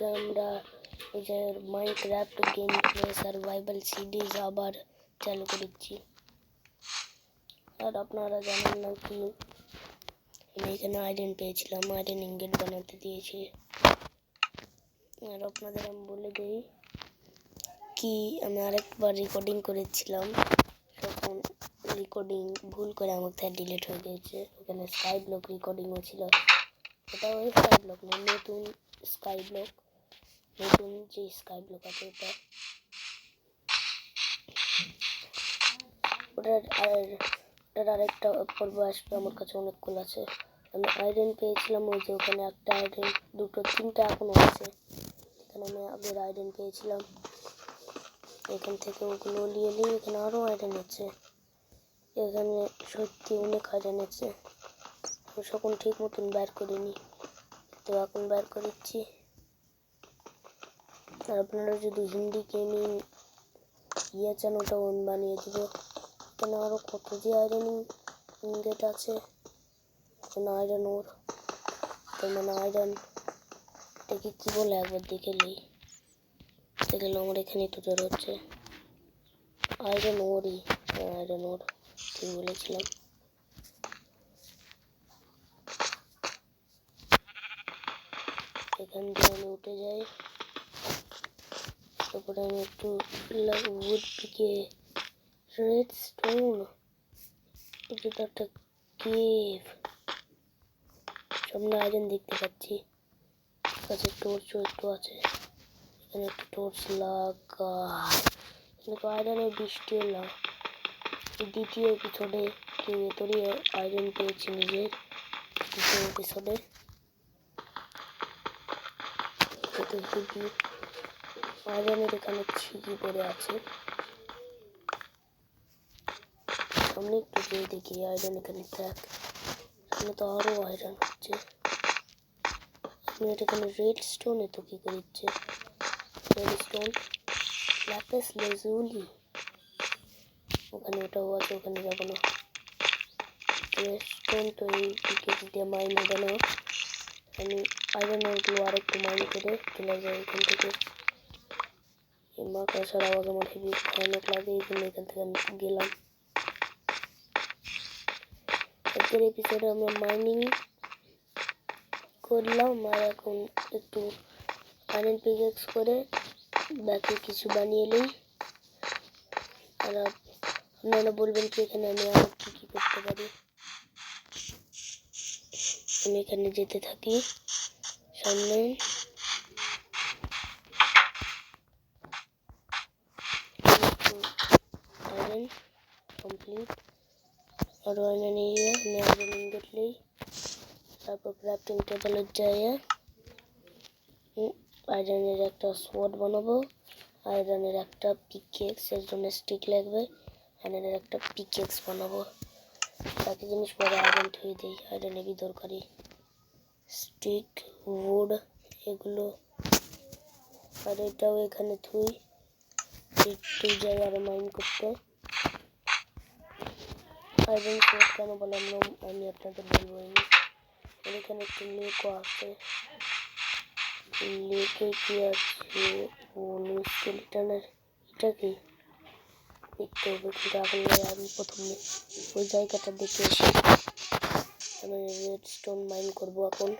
আজকে আমরা এই যে Minecraft game play survival series আবার চালু করেছি। আর আপনারা জানেন না কি, আমি এখানে আয়রন পেয়েছিলাম, আয়রন ইনগেট বানাতে দিয়েছি। আর আপনাদের আমি বলে দিই কি, আমি আরেকবার রেকর্ডিং করেছিলাম, তখন রেকর্ডিং ভুল করে আমার থেকে ডিলিট হয়ে গেছে। ওখানে স্কাই ব্লক রেকর্ডিংও ছিল, এটা ওই স্কাই ব্লক না, নতুন স্কাই ব্লক, নতুন যে স্কাই ব্লক আছে ওটার আরেকটা পর্ব আসবে। আমার কাছে অনেক কুল আছে। আমি আয়রন পেয়েছিলাম, ওই যে ওখানে একটা আয়রন, দুটো তিনটা এখনও আছে। এখানে আমি আগের আয়রন পেয়েছিলাম, এখান থেকে ওগুলো নিয়ে নিই। এখানে আরও আয়রন আছে, এখানে সত্যি অনেক আয়রন আছে। আমি সকল ঠিক মতন বের করিনি, তো এখন বের করেছি। আর আপনারা যদি হিন্দি গেমিং চান, ওটাও আমি বানিয়ে দেবো। এখানে আরও কত যে আয়রন ইনগেট আছে, এখানে আয়রন ওর, তার মানে আয়রন এটাকে কী বলে একবার দেখে আমার এখানে তো জোর হচ্ছে আয়রন ওরই, আয়রন ওর ঠিক বলেছিলাম। এখান দিয়ে আমি উঠে যাই, তারপরে আমি একটু উড পিকে রেড স্টোন, এটা তো একটা কেভ, সামনে আয়রন দেখতে পাচ্ছি, কাছে টর্চও একটু আছে। এখানে একটা টর্চ লাগা, কিন্তু আয়রনের বৃষ্টি এলাম। দ্বিতীয় এপিসোডে কেউ ভেতরে আয়রন পেয়েছি নিজের, দ্বিতীয় এপিসোডে আয়রনের এখানে ছিকি পড়ে আছে। সামনে একটু যেয়ে দেখি আয়রন এখানে থাক, এখানে তো আরও আয়রন হচ্ছে। এখানে রেড স্টোন এত কি করছে, রেড স্টোন ল্যাপিস লাজুলি, ওখানে ওটাও আছে, ওখানে যাবো না। রেড স্টোন তো এই পিকেক্স দিয়ে মাইন হবে না, আমি আয়রন ওরগুলো আরেকটু মাইন করে চলে যাই এখান থেকে। এই মাকাশার আওয়াজ আমার হেভি ভয়ানক লাগে, এই জন্য এখান থেকে আমি গেলাম। আজকের এপিসোডে আমরা মাইনিং করলাম, আর এখন একটু আয়রন পিকেক্স করে বাকি কিছু বানিয়ে নিই। আর আপনারা বলবেন কি এখানে আমি আর কী করতে পারি। আমি এখানে যেতে থাকি সামনে, আয়রন কমপ্লিট, আরও আয়রন নিয়ে আমি আয়রন ইনগেট নিই, তারপর ক্রাফটিং টেবিলের জায়গায় আয়রনের একটা সোয়ার্ড বানাবো, আয়রনের একটা পিকেক্স, এর জন্য স্টিক লাগবে, আয়রনের একটা পিকেক্স বানাবো। বাকি জিনিস পরে আয়রন ধুয়ে দিই, আয়রন হেভি দরকারি, স্টিক উড এগুলো। আর এটাও এখানে ধুই, একটু যাই আরও মাইন করতে। আয়রন সোয়ার্ড কেন বললাম আমি আপনাদের বলবো। এখানে একটু লেকও আছে, লেকে কি আছে, স্কেলিটনের এটা কি দেখতে হবে, কিন্তু এখন আমি প্রথমে ওই জায়গাটা দেখে এসে আমি রেড স্টোন মাইন করবো। এখন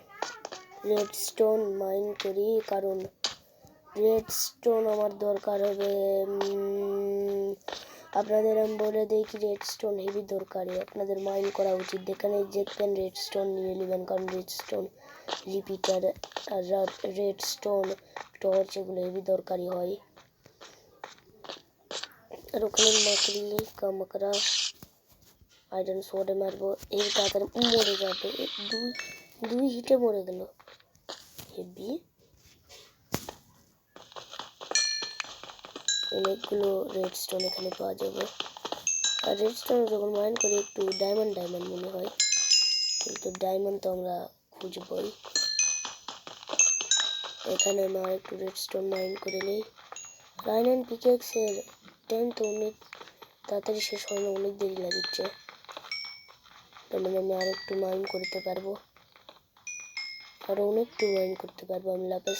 রেড স্টোন মাইন করি, কারণ রেড স্টোন আমার দরকার হবে। আপনাদের আমি বলে দিই কি, রেড স্টোন হেভি দরকারি, আপনাদের মাইন করা উচিত। যেখানে দেখবেন রেড স্টোন নিয়ে নেবেন, কারণ রেড স্টোন রিপিটার আর রেড স্টোন টর্চ এগুলো হেভি দরকারি হয়। আর ওখানে মাকড়ি কামকড়া আয়রন সোয়ার্ডে মারবো, এই তাড়াতাড়ি মরে যাবে, দুই হিটে মরে গেল হেভি। অনেকগুলো রেড স্টোন এখানে পাওয়া যাবে, আর রেড স্টোন যখন মাইন করি একটু ডায়মন্ড মনে হয়, কিন্তু ডায়মন্ড তো আমরা খুঁজবই। এখানে আমি আর একটু রেড স্টোন মাইন করে নিই। আয়রন পিকেক্সের টাইম তো অনেক তাড়াতাড়ি শেষ হয় না, অনেক দেরি লাগছে, তাহলে আমি আর একটু মাইন করতে পারবো। আরও অনেকটু মাইন করতে পারবো। আমি লাপিস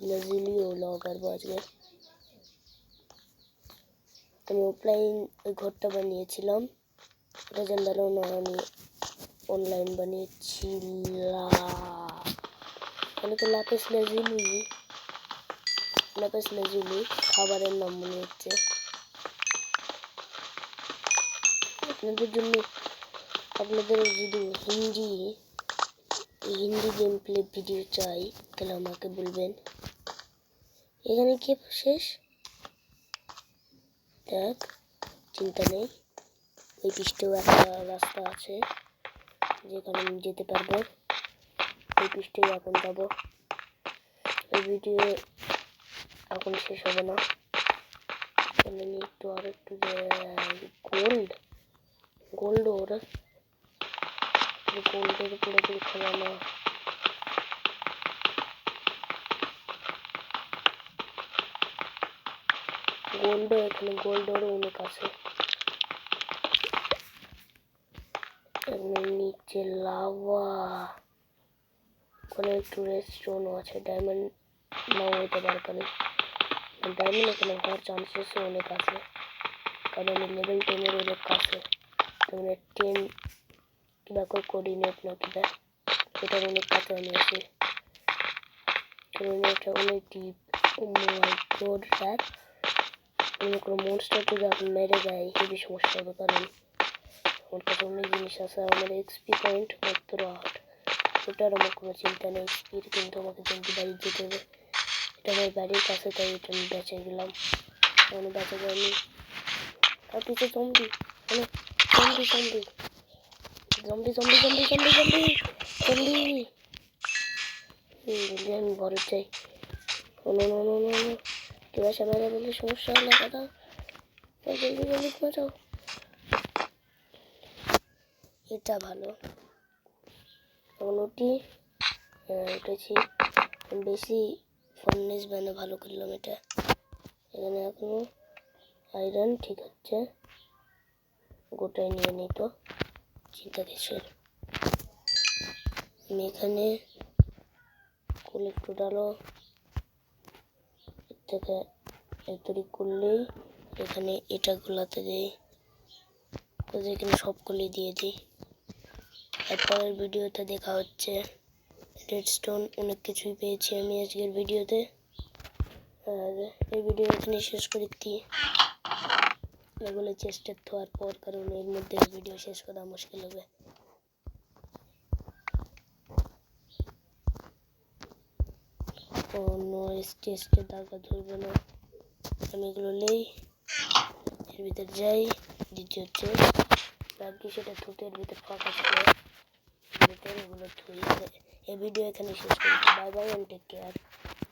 লাজুলিও লাগাবো আজকে। আমি অফলাইন ওই ঘরটা বানিয়েছিলাম, ওটা জানলারও না, আমি অনলাইন বানিয়েছিলাম। তাহলে তো লাপিস লাজুলি খাবারের নাম মনে হচ্ছে। আপনাদের যদি হিন্দি গেম প্লে ভিডিও চাই তাহলে আমাকে বলবেন। এখানে কি শেষ? দেখ, চিন্তা নেই, ওই পৃষ্ঠেও একটা রাস্তা আছে যেখানে আমি যেতে পারবো। ওই পৃষ্ঠেই এখন যাবো। এই ভিডিও এখন শেষ হবে না, আমি একটু আর একটু গোল্ড ওরা গোল্ডের পুরোপুরি খোলা না। এখানে গোল্ডেরও অনেক আছে। নিচে লাভা, ওখানে একটু রেস্টুরেন্টও আছে। ডায়মন্ড নাও হতে পারে, কারণ ডায়মন্ড এখানে হওয়ার চান্সেসও অনেক আছে, কারণ আমি লেভেল 10-এর অনেক কাছে। মানে 10 কিবা কোঅর্ডিনেট না কিবা, এটার অনেক কাছে আমি আছি, কারণ এটা অনেক ডিপ। ও মাই গড, স্যার অন্য কোনো মনস্টার যদি এখন মেরে যায় খুবই সমস্যা হবে, কারণ আমার কাছে অনেক জিনিস আছে। আমার এক্সপি পয়েন্ট মাত্র 8, ওটার আমার কোনো চিন্তা নেই এক্সপির, কিন্তু আমাকে জলদি বাড়ি যেতে হবে। এটা আমার বাড়ির কাছে, তাই এটা আমি বেঁচে গেলাম। আমি বেঁচে যাইনি। আর পিছিয়ে জম্বি, মানে জম্বি। আমি ঘরে চাই। কেউ এসে মেরে দিলে সমস্যা হলে কথা, জলদি বাঁচাও। এটা ভালো, এখন উঠেছি বেশি ফার্নেস ব্যানে ভালো করলাম এটা। এখানে এখনো আয়রন ঠিক আছে, গোটাই নিয়ে নিত, চিন্তা কিসের। আমি এখানে কলেক্টর আলো থেকে তৈরি করলেই এখানে এটা গোলাতে দিই, এখানে সবগুলি দিয়ে দিই। তারপরের ভিডিওতে দেখা হচ্ছে। রেডস্টোন অনেক কিছুই পেয়েছি আমি আজকের ভিডিওতে, আর এই ভিডিও এখানে শেষ করে দিই এগুলো চেষ্টা হওয়ার পর, কারণ এর মধ্যে ভিডিও শেষ করা মুশকিল হবে। অন্য স্টেজে দাগা ধরবে না, আমি এগুলো নেই, এর ভিতর যাই। দ্বিতীয় হচ্ছে বাকি সেটা থুতের ভিতর ফাঁকা ছিল, ভিতরে এগুলো ধুই। এই ভিডিও এখানে শেষ করছি। Bye bye and take care.